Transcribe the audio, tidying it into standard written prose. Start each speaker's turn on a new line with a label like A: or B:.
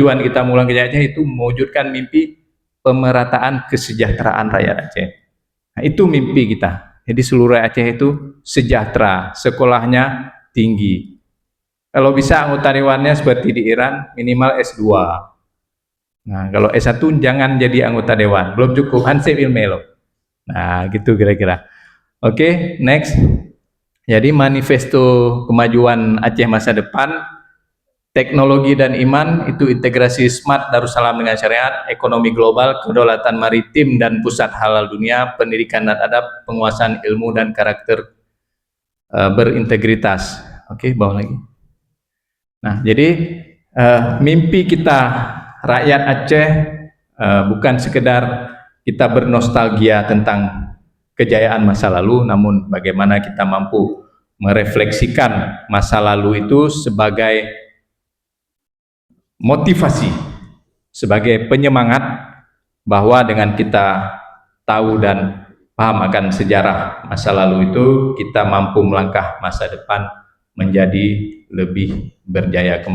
A: tujuan kita Mulang Gajah Aceh itu mewujudkan mimpi pemerataan kesejahteraan rakyat Aceh. Nah, itu mimpi kita. Jadi seluruh Aceh itu sejahtera, sekolahnya tinggi. Kalau bisa anggota dewannya seperti di Iran minimal S2. Nah, kalau S1 jangan jadi anggota dewan, belum cukup, hansip ilmu loh. Nah, gitu kira-kira. Oke, next. Jadi manifesto kemajuan Aceh masa depan, teknologi dan iman itu integrasi smart Darussalam dengan syariat, ekonomi global, kedaulatan maritim dan pusat halal dunia, pendidikan dan adab, penguasaan ilmu dan karakter berintegritas. Oke, bawah lagi. Nah, jadi mimpi kita rakyat Aceh bukan sekedar kita bernostalgia tentang kejayaan masa lalu, namun bagaimana kita mampu merefleksikan masa lalu itu sebagai motivasi, sebagai penyemangat bahwa dengan kita tahu dan paham akan sejarah masa lalu itu, kita mampu melangkah masa depan menjadi lebih berjaya kembali.